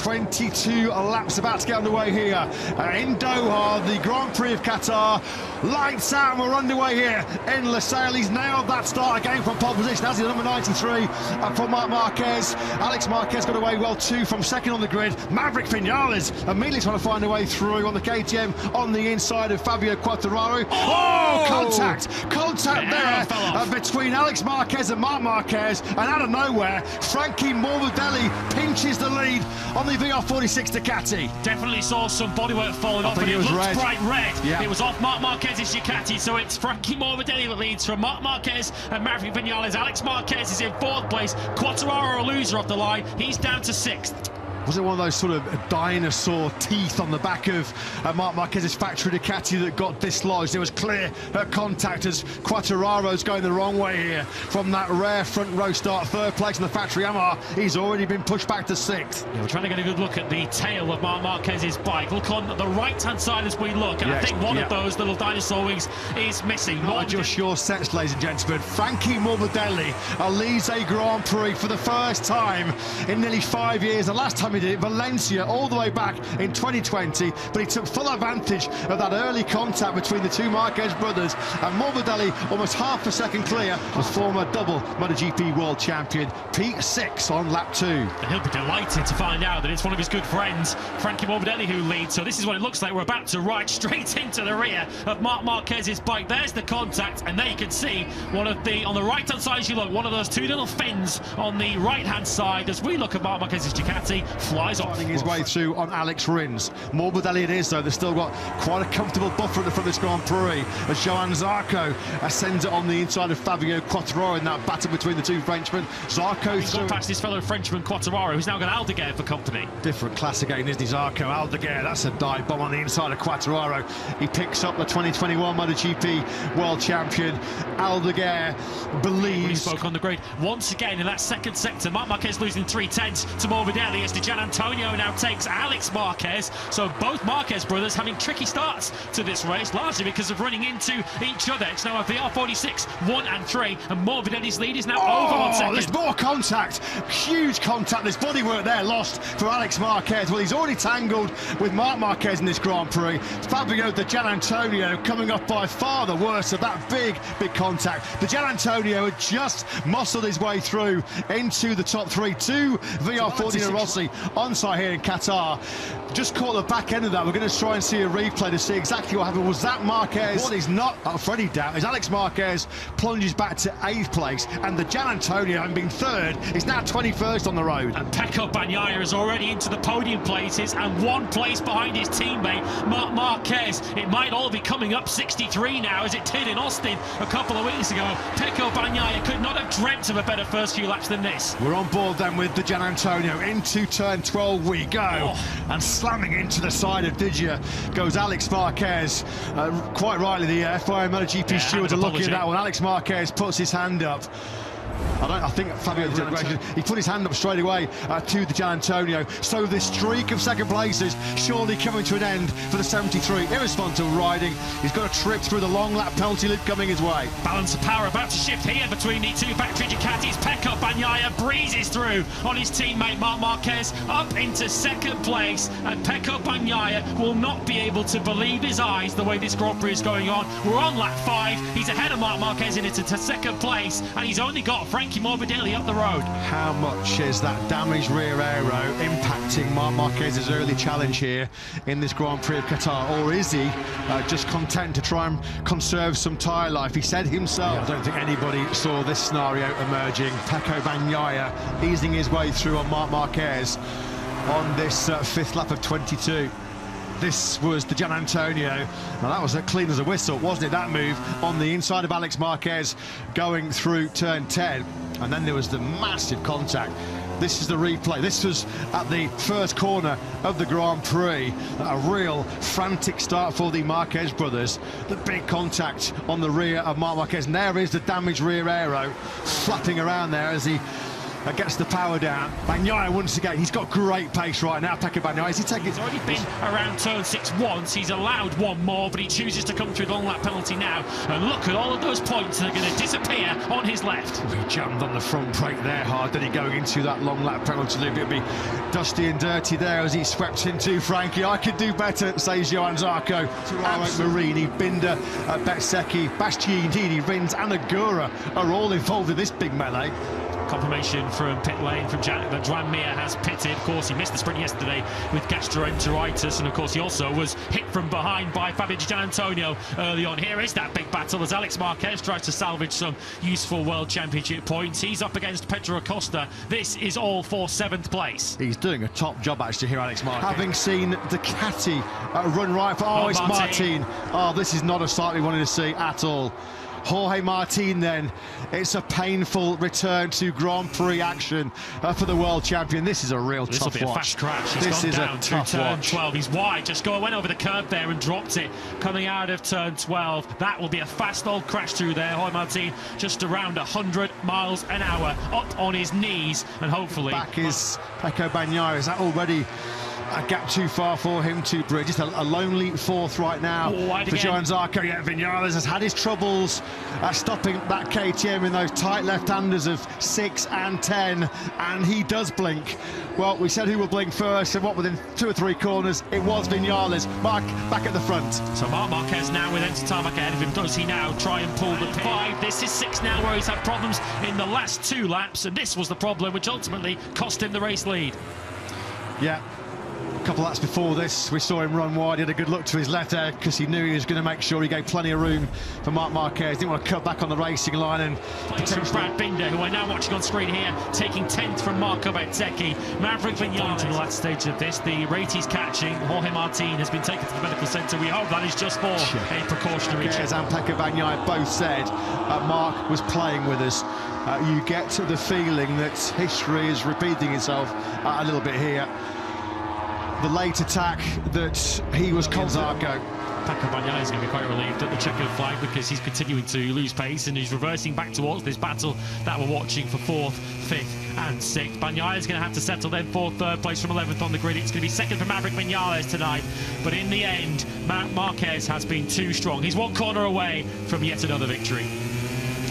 22 laps about to get underway here in Doha, the Grand Prix of Qatar. Lights out, and we're underway here in Losail. He's nailed that start again from pole position, as is number 93 for Marc Marquez. Alex Marquez got away well too from second on the grid. Maverick Vinales immediately trying to find a way through on the KTM on the inside of Fabio Quartararo. Oh, contact there between Alex Marquez and Marc Marquez, and out of nowhere, Frankie Morbidelli pinches the lead on the VR46 Ducati. Definitely saw some bodywork falling off, and it looked bright red. Yeah. It was off Marc Marquez's Ducati, so it's Frankie Morbidelli that leads from Marc Marquez and Maverick Vinales. Alex Marquez is in fourth place. Quartararo, a loser off the line, he's down to sixth. Was it one of those sort of dinosaur teeth on the back of Marc Marquez's factory Ducati that got dislodged? It was clear at contact as Quartararo's going the wrong way here from that rare front row start. Third place in the factory Yamaha. He's already been pushed back to sixth. Yeah, we're trying to get a good look at the tail of Marc Marquez's bike. Look on the right-hand side as we look, and yes, I think one of those little dinosaur wings is missing. Not just your sense, ladies and gentlemen. Frankie Morbidelli leads a Grand Prix for the first time in nearly 5 years. The last time he did it, Valencia, all the way back in 2020, but he took full advantage of that early contact between the two Marquez brothers, and Morbidelli almost half a second clear of former double MotoGP world champion P6 on lap 2. And he'll be delighted to find out that it's one of his good friends, Frankie Morbidelli, who leads. So this is what it looks like. We're about to ride straight into the rear of Marc Marquez's bike. There's the contact, and there you can see one of the, on the right-hand side as you look, one of those two little fins on the right-hand side as we look at Marc Marquez's Ducati flies off. Finding his way through on Alex Rins. Morbidelli it is, though. They've still got quite a comfortable buffer at the front of this Grand Prix as Johan Zarco ascends it on the inside of Fabio Quartararo in that battle between the two Frenchmen. Zarco's gone past his fellow Frenchman Quartararo, who's now got Aldeguer for company. Different class again, isn't he, Zarco? Aldeguer, that's a dive bomb on the inside of Quartararo. He picks up the 2021 MotoGP world champion. Aldeguer believes... He spoke on the grid once again in that second sector. Marc Marquez losing 3/10 to Morbidelli as Gian Antonio now takes Alex Marquez. So both Marquez brothers having tricky starts to this race, largely because of running into each other. It's now a VR46 1 and 3, and Morbidelli's lead is now over 1 second. There's more contact, huge contact. There's bodywork there lost for Alex Marquez. Well, he's already tangled with Marc Marquez in this Grand Prix. Fabio the Gian Antonio coming off by far the worst of that big contact. The Gian Antonio had just muscled his way through into the top three. Two VR40 Rossi on site here in Qatar. Just caught the back end of that. We're going to try and see a replay to see exactly what happened. Was that Marquez? What is not up for any doubt is Alex Marquez plunges back to 8th place, and the Gian Antonio, having been 3rd, is now 21st on the road. And Bagnaia is already into the podium places and 1 place behind his teammate Marc Marquez. It might all be coming up 63 now, as it did in Austin a couple of weeks ago. Bagnaia could not have dreamt of a better first few laps than this. We're on board then with the Gian Antonio. Into turn 12 we go, and slamming into the side of Digia goes Alex Marquez. Quite rightly, the FIA MotoGP stewards are looking at that one. Alex Marquez puts his hand up. I think Fabio he put his hand up straight away to the Gian Antonio. So the streak of second places surely coming to an end for the 73. Irresponsible riding. He's got a trip through the long lap penalty loop coming his way. Balance of power about to shift here between the two factory Ducatis. Bagnaia breezes through on his teammate Marc Marquez up into second place, and Bagnaia will not be able to believe his eyes the way this Grand Prix is going on. We're on lap 5. He's ahead of Marc Marquez into second place, and he's only got Frankie Morbidelli up the road. How much is that damaged rear aero impacting Marc Marquez's early challenge here in this Grand Prix of Qatar, or is he just content to try and conserve some tyre life? He said himself. I don't think anybody saw this scenario emerging. Bagnaia easing his way through on Marc Marquez on this 5th lap of 22. This was the Gian Antonio. Now that was as clean as a whistle, wasn't it, that move on the inside of Alex Marquez going through turn 10. And then there was the massive contact. This is the replay. This was at the first corner of the Grand Prix. A real frantic start for the Marquez brothers. The big contact on the rear of Marc Marquez. And there is the damaged rear aero flapping around there as he gets the power down. Bagnaia once again, he's got great pace right now, Pekka Bagnaia. He's already been around turn 6 once, he's allowed one more, but he chooses to come through the long lap penalty now. And look at all of those points that are going to disappear on his left. He jammed on the front brake there hard, then he going into that long lap penalty loop. It'll be dusty and dirty there as he swept into Frankie. I could do better, says Johann Zarco. Marini, Binder, Bezzecchi, Bastianini, Rins and Agura are all involved in this big melee. Confirmation from pit lane from Jack that Joan Mir has pitted. Of course, he missed the sprint yesterday with gastroenteritis, and of course he also was hit from behind by Fabio Di Gianantonio early on. Here is that big battle as Alex Marquez tries to salvage some useful World Championship points. He's up against Pedro Acosta. This is all for 7th place. He's doing a top job actually here, Alex Marquez. Having seen Ducati run right for... Oh, it's Martin. Oh, this is not a sight we wanted to see at all. Jorge Martin then, it's a painful return to Grand Prix action for the world champion. This is a real tough watch. This will be a fast crash. He's gone down through turn 12. He's wide, just went over the curb there and dropped it coming out of turn 12. That will be a fast old crash through there. Jorge Martin just around 100 miles an hour, up on his knees, and hopefully... Back is Pekka Bagnaia. Is that already a gap too far for him to bridge? Just a lonely 4th right now for Johann Zarco. Yeah, Vinales has had his troubles stopping that KTM in those tight left-handers of 6 and 10, and he does blink. Well, we said who will blink first, and what, within 2 or 3 corners, it was Vinales. Mark back at the front. So Marc Marquez now with empty tarmac ahead of him. Does he now try and pull the 5? This is 6 now, where he's had problems in the last 2 laps, and this was the problem which ultimately cost him the race lead. Yeah. A couple of laps before this, we saw him run wide. He had a good look to his left there because he knew he was going to make sure he gave plenty of room for Marc Marquez. Didn't want to cut back on the racing line. And from Brad Binder, who we're now watching on screen here, taking 10th from Marco Bezzecchi. Maverick Vinales in the last stage of this. The rate he's catching. Jorge Martin has been taken to the medical centre. We hope that is just for a precautionary check. And Pekka Bagnaia both said Mark was playing with us. You get the feeling that history is repeating itself a little bit here. The late attack that he was confident. Pekka Bagnaia is going to be quite relieved at the checkered flag because he's continuing to lose pace and he's reversing back towards this battle that we're watching for 4th, 5th and 6th. Bagnaia is going to have to settle then for 3rd place from 11th on the grid. It's going to be 2nd for Maverick Vinales tonight, but in the end Marc Marquez has been too strong. He's 1 corner away from yet another victory.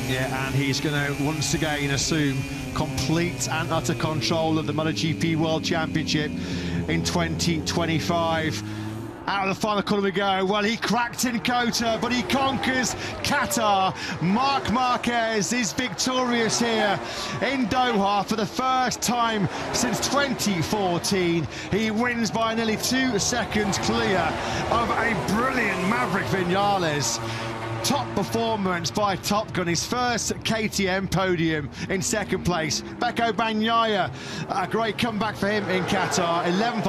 Yeah, and he's going to once again assume complete and utter control of the MotoGP World Championship in 2025. Out of the final corner we go. Well, he cracked in Kota, but he conquers Qatar. Marc Marquez is victorious here in Doha for the first time since 2014. He wins by nearly 2 seconds clear of a brilliant Maverick Vinales. Top performance by Top Gun, his first KTM podium in 2nd place. Pekka Bagnaia, a great comeback for him in Qatar, 11th